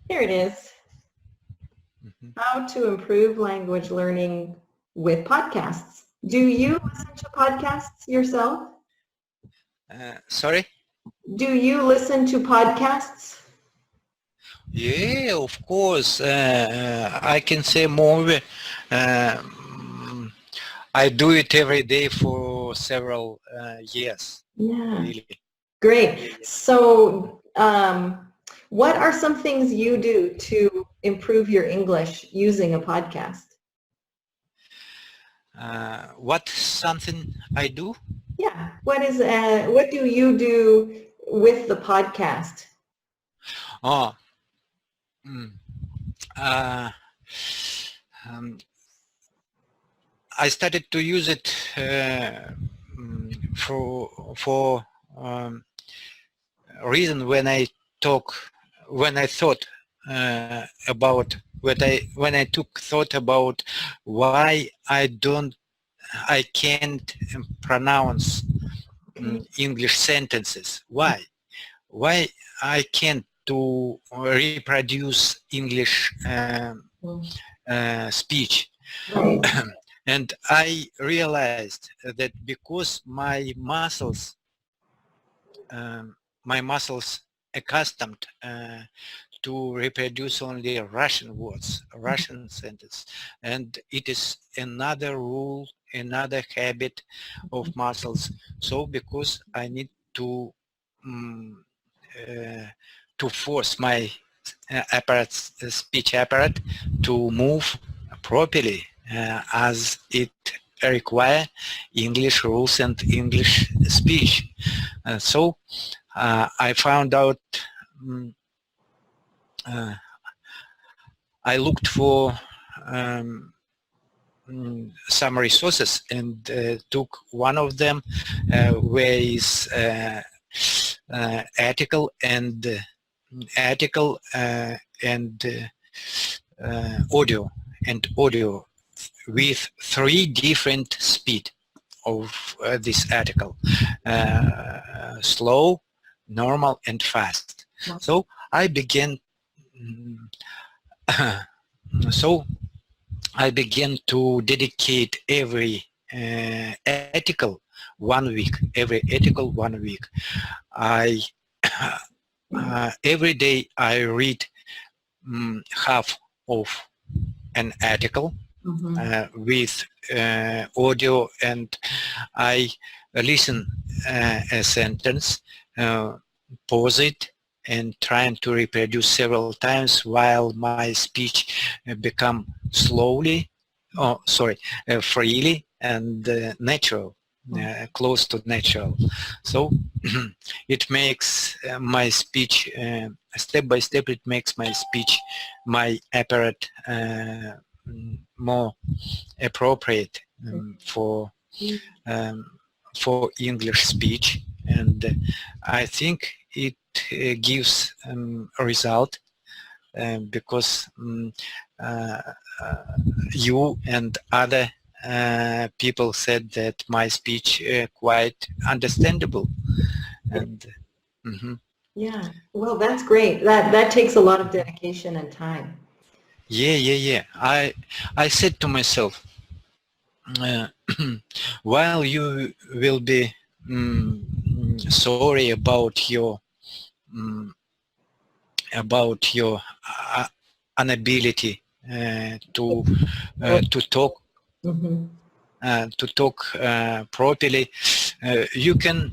Here it is. How to improve language learning with podcasts. Do you listen to podcasts yourself? Sorry? Do you listen to podcasts? Yeah, of course. I can say more. I do it every day for several years. Yeah. Really. Great. So what are some things you do to improve your English using a podcast? What something I do? Yeah. What do you do with the podcast? Oh, mm, uh, um, I started to use it for reason when I thought about when I took thought about why I can't pronounce English sentences. Why I can't to reproduce English speech. Right. And I realized that because my muscles accustomed to reproduce only Russian words, Russian sentence, and it is another rule, another habit of muscles. So because I need to force my speech apparat to move properly as it require English rules and English speech. So I found out, I looked for some resources and took one of them where is article and audio with 3 different speed of this article, slow, normal, and fast. So I began to dedicate every article 1 week. Every article 1 week. I every day I read half of an article with audio, and I listen a sentence, pause it, and trying to reproduce several times while my speech become freely and natural, close to natural. So it makes my speech step by step. It makes my speech, my apparat, more appropriate for English speech, and I think it gives a result because you and other people said that my speech quite understandable, and yeah, well, that's great. That takes a lot of dedication and time. yeah. I said to myself, while you will be sorry about your inability to talk properly, you can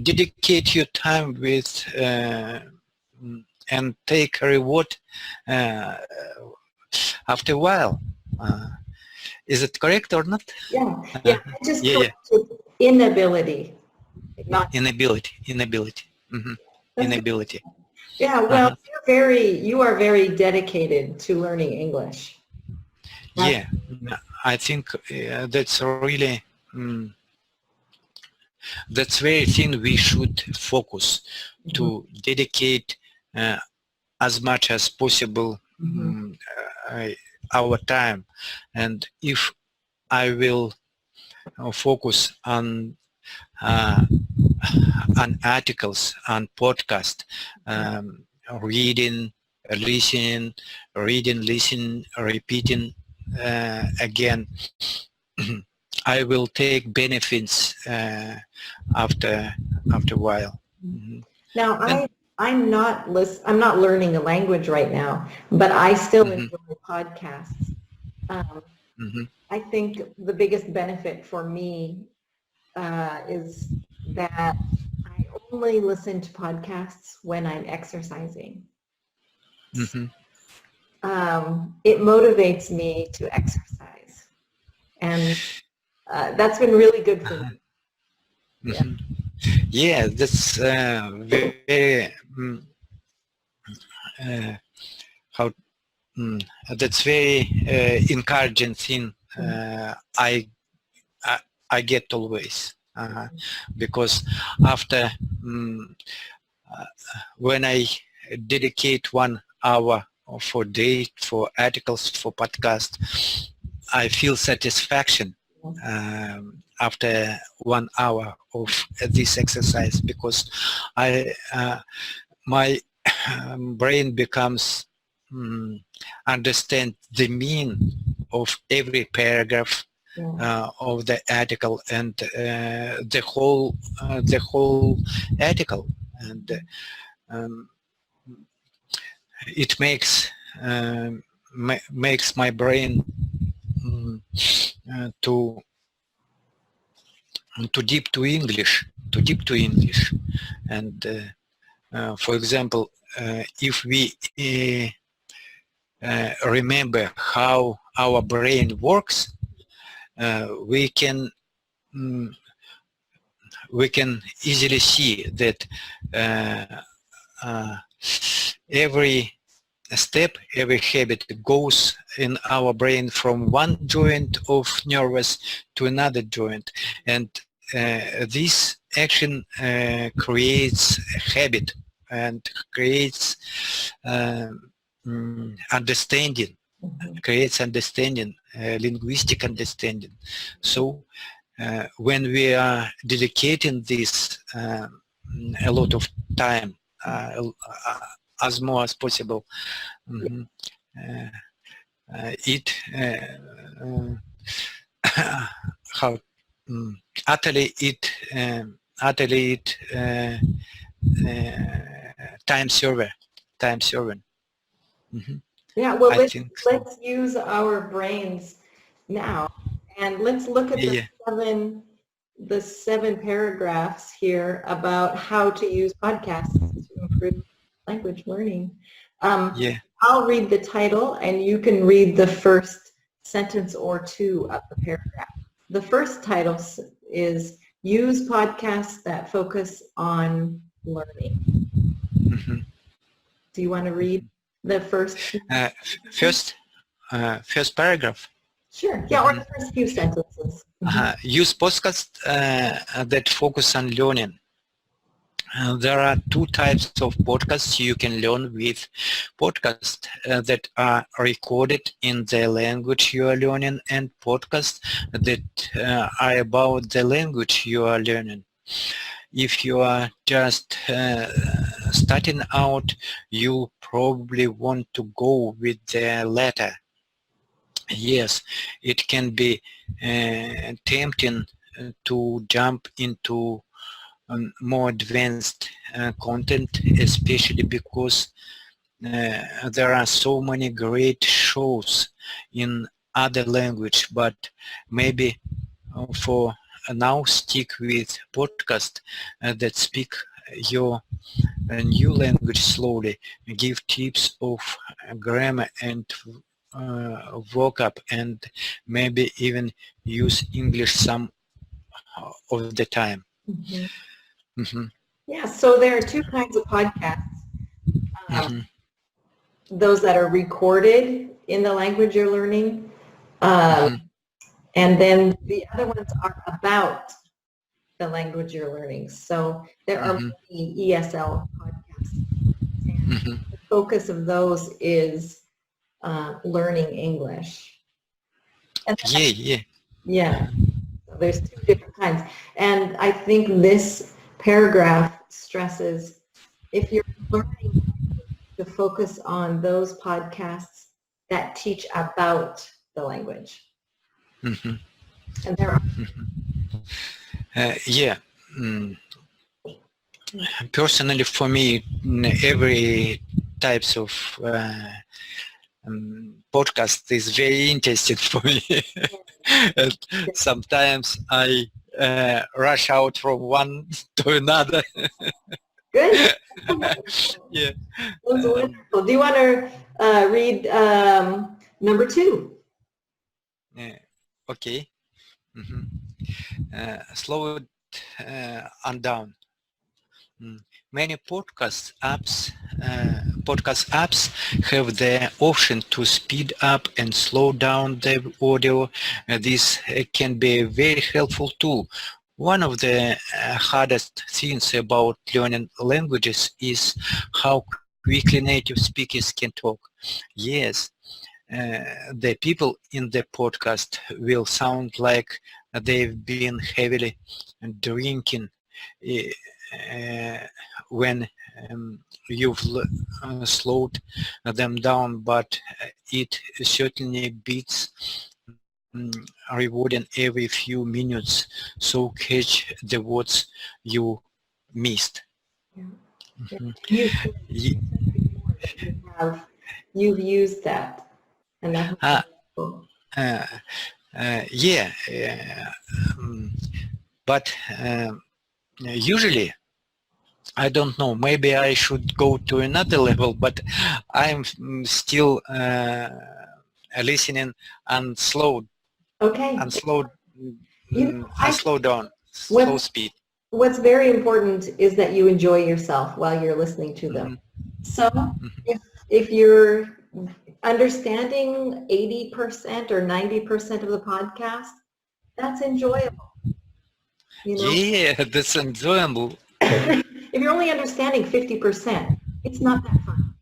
dedicate your time with and take a reward after a while. Is it correct or not? Yeah. I just Yeah. inability, not Inability. Inability. Yeah, well, you are very dedicated to learning English. Yeah, I think that's really that's very thing we should focus to dedicate as much as possible our time. And if I will focus on articles, on podcast, reading listening, reading, listening, repeating again, I will take benefits after a while. Mhm. Now, And I'm not learning a language right now, but I still mhm, enjoy podcasts. Um, mhm, I think the biggest benefit for me is that I only listen to podcasts when I'm exercising. mhm, It motivates me to exercise, and that's been really good for me. Yeah. mhm. Yeah, that's very uh, how mm, that's very encouraging thing. I I get always because after uh, when I dedicate 1 hour for day for articles for podcast, I feel satisfaction after 1 hour of this exercise because I my brain becomes understand the mean of every paragraph Yeah. of the article and the whole article, and um, it makes my brain mm, to deep to English, and for example, if we remember how our brain works, we can mm, we can easily see that uh, uh, every step, every habit goes in our brain from one joint of nervous to another joint, and this action creates a habit and creates understanding, Mhm. linguistic understanding. So when we are dedicating this a lot of time, as more as possible, Yeah. mhm, it how mm, utterly it time serving. Mhm. Yeah, well, I think so. let's use our brains now, and let's look at Yeah, the seven paragraphs here about how to use podcasts to improve language learning. Um, yeah. I'll read the title, and you can read the first sentence or two of the paragraph. The first title is Use Podcasts That Focus on Learning. Mhm. Do you want to read the first few sentences? First, first paragraph. Sure. Yeah, or Mhm. the first few sentences. Mhm. Use podcasts that focus on learning. There are two types of podcasts you can learn with. Podcasts that are recorded in the language you are learning, and podcasts that are about the language you are learning. If you are just starting out, you probably want to go with the latter. Yes, it can be tempting to jump into more advanced content, especially because there are so many great shows in other language, but maybe for now stick with podcast that speak your new language slowly, give tips of grammar and vocab, and maybe even use English some of the time. Mhm. Hmm. Yeah, so there are two kinds of podcasts. Um, Hmm. those that are recorded in the language you're learning, um, Hmm. and then the other ones are about the language you're learning. So there are Hmm. many ESL podcasts, and Hmm. the focus of those is learning English. And Yeah, yeah. yeah, so there's two different kinds. And I think this paragraph stresses if you're learning to focus on those podcasts that teach about the language. Mm-hmm. And there are. Yeah. Personally, for me, every types of podcast is very interesting for me. And sometimes I rush out from one to another. Good. Yeah. That's wonderful. Do you want to read number 2? Okay. Mm-hmm. Slow it on down. Many podcast apps have the option to speed up and slow down the audio. This can be a very helpful tool. One of the hardest things about learning languages is how quickly native speakers can talk. Yes, the people in the podcast will sound like they've been heavily drinking when you've slowed them down, but it certainly beats rewarding every few minutes, so catch the words you missed. You've used that, and that's cool. Yeah, but usually I don't know, maybe I should go to another level, but I'm still listening and slow. Okay. And slow down, What, slow speed. What's very important is that you enjoy yourself while you're listening to them. Mm-hmm. So if you're understanding 80% or 90% of the podcast, that's enjoyable. You know? Yeah, that's enjoyable. If you're only understanding 50%, it's not that fun.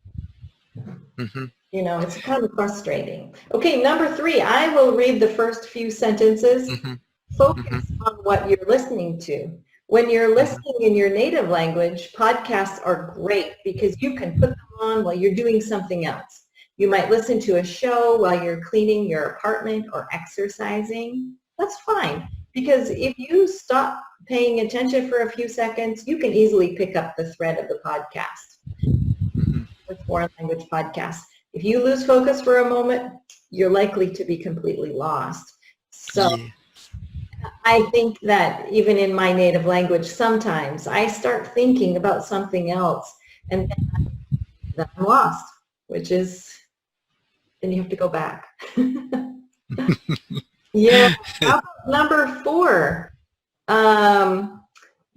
Mm-hmm. You know, it's kind of frustrating. Okay, number 3, I will read the first few sentences. Mm-hmm. Focus on what you're listening to. When you're listening in your native language, podcasts are great because you can put them on while you're doing something else. You might listen to a show while you're cleaning your apartment or exercising. That's fine, because if you stop paying attention for a few seconds, you can easily pick up the thread of the podcast. With foreign language podcasts. If you lose focus for a moment, you're likely to be completely lost. So I think that even in my native language, sometimes I start thinking about something else and then I'm lost, which is, then you have to go back. Yeah. How about number 4?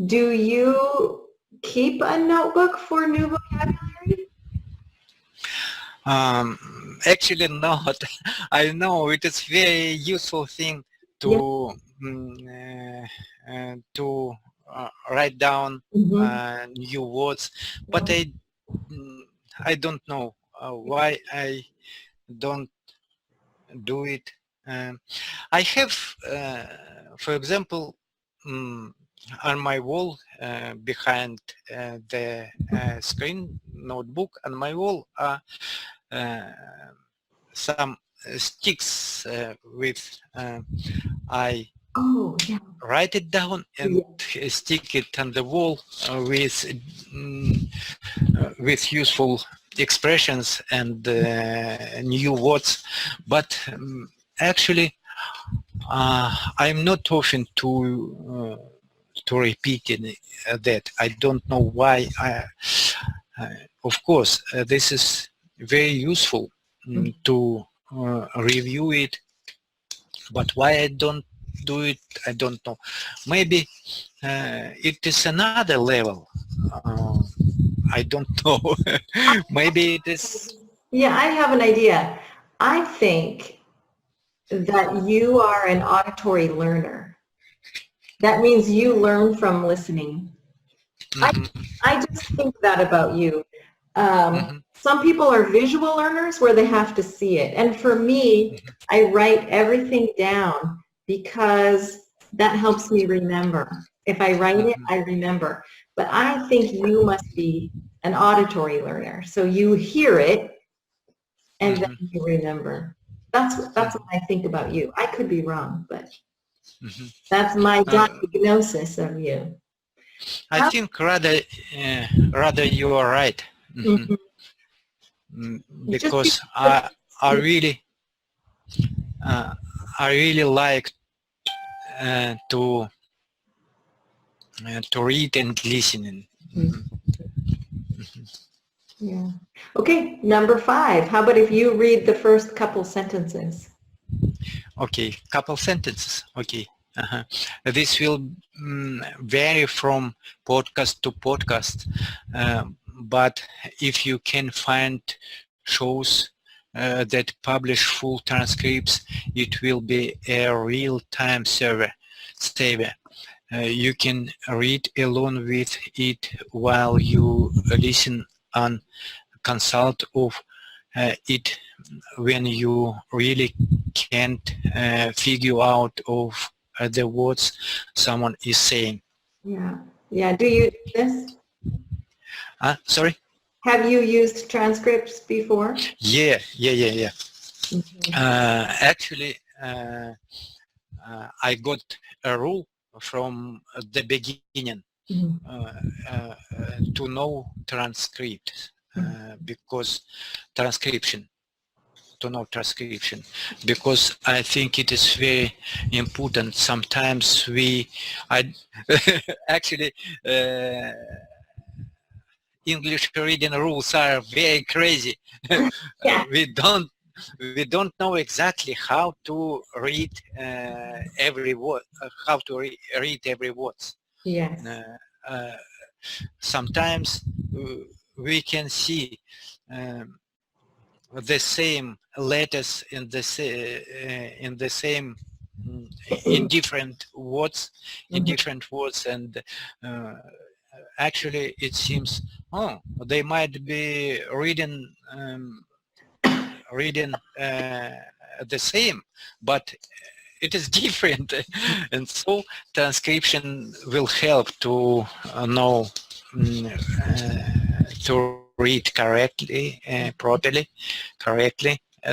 Do you keep a notebook for new vocabulary? Actually not. I know it is very useful thing to write down new words, but I don't know why I don't do it. I have, for example, on my wall behind the screen notebook, on my wall are some sticks with I write it down and stick it on the wall with useful expressions and new words, but actually I'm not often to repeat that. I don't know why. Of course, this is very useful to review it, but why I don't do it, I don't know. Maybe it is another level. I don't know. Maybe it is. Yeah, I have an idea. I think that you are an auditory learner. That means you learn from listening. I just think that about you. Some people are visual learners where they have to see it. And for me, I write everything down because that helps me remember. If I write it, I remember. But I think you must be an auditory learner. So you hear it and then you remember. That's what I think about you. I could be wrong, but that's my diagnosis of you. I think rather you are right. Because I really like to read and listening. Yeah. Okay, number 5. How about if you read the first couple sentences? Okay, couple sentences. Okay. This will vary from podcast to podcast, but if you can find shows that publish full transcripts, it will be a real-time saver. You can read along with it while you listen and consult of it when you really can't figure out of the words someone is saying. Yeah. Do you do this? Sorry? Have you used transcripts before? Yeah. Actually, I got a rule from the beginning to know transcript because because I think it is very important. Sometimes actually English reading rules are very crazy. Yeah. We don't know exactly how to read every word. How to read every word. Yes. Sometimes we can see the same letters in different words, and actually it seems they might be reading the same, but it is different. And so transcription will help to know to read correctly, correctly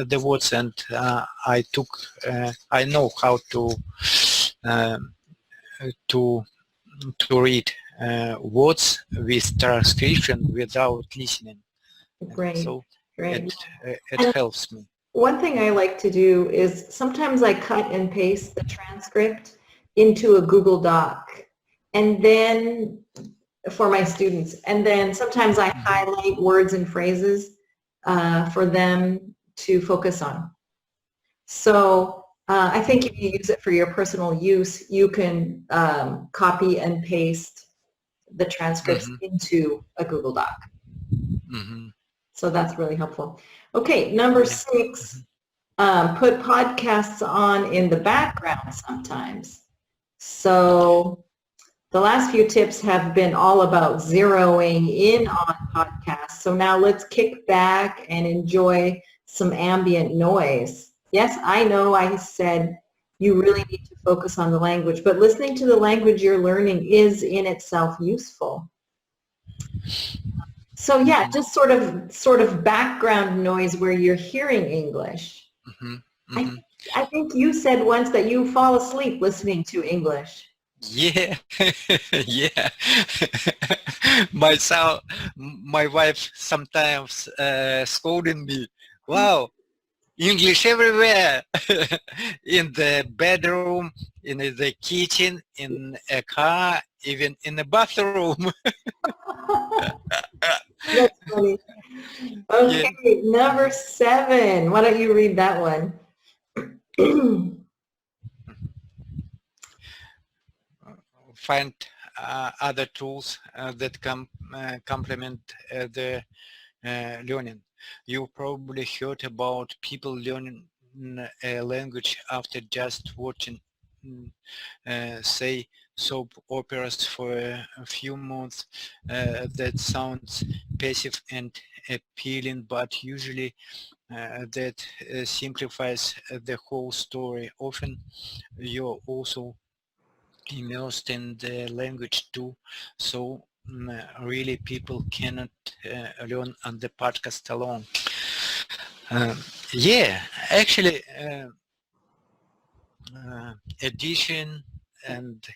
the words, and I know how to read words with transcription without listening. Great. So Great. It helps me. One thing I like to do is sometimes I cut and paste the transcript into a Google Doc, and then for my students, and then sometimes I highlight words and phrases for them to focus on. So I think if you use it for your personal use, you can copy and paste the transcripts into a Google Doc. So that's really helpful. Okay, number 6, put podcasts on in the background sometimes. So the last few tips have been all about zeroing in on podcasts. So now let's kick back and enjoy some ambient noise. Yes, I know I said you really need to focus on the language, but listening to the language you're learning is in itself useful. So yeah, just sort of background noise where you're hearing English. I think you said once that you fall asleep listening to English. Yeah. Yeah. My wife sometimes scolding me. Wow, English everywhere. In the bedroom, in the kitchen, in a car, even in the bathroom. That's funny. Okay, number 7. Why don't you read that one? Find other tools that complement the learning. You probably heard about people learning a language after just watching, say, soap operas for a few months. That sounds passive and appealing, but usually that simplifies the whole story. Often you're also immersed in the language too, so really people cannot learn on the podcast alone. Yeah, actually, addition and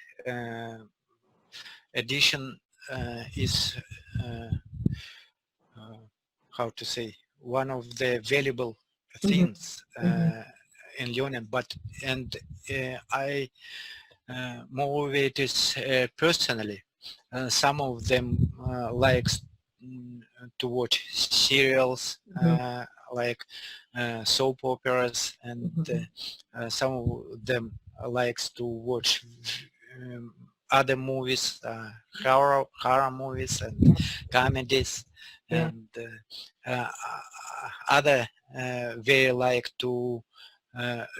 addition is how to say, one of the valuable things in learning, but I motivate is personally. Some of them likes to watch serials like soap operas, and some of them likes to watch other movies, horror movies and comedies, and other they like to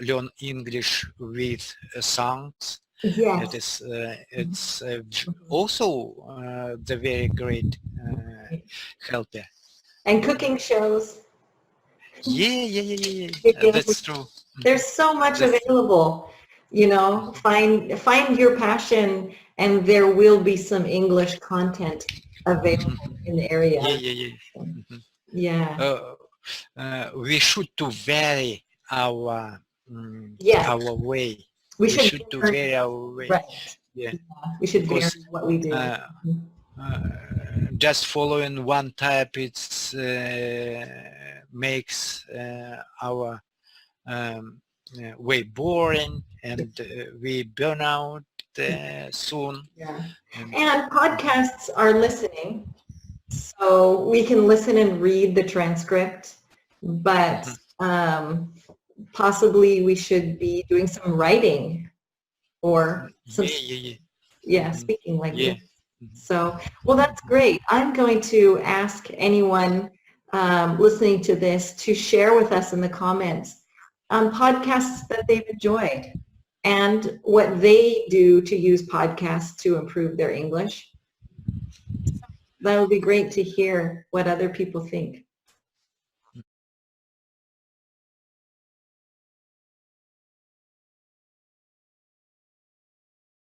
learn English with songs. Yes. It is it's also the very great helper. And cooking shows. Yeah. That's true. There's so much available. You know, find your passion, and there will be some English content available in the area. Yeah. We should to vary our our way. We should to vary our way. Right. Yeah. We should vary what we do. Just following one type, it's makes our way boring, and we burn out soon. Yeah. And podcasts are listening, so we can listen and read the transcript, but possibly we should be doing some writing or some speaking like this. So, well, that's great. I'm going to ask anyone listening to this to share with us in the comments podcasts that they've enjoyed and what they do to use podcasts to improve their English. That would be great to hear what other people think.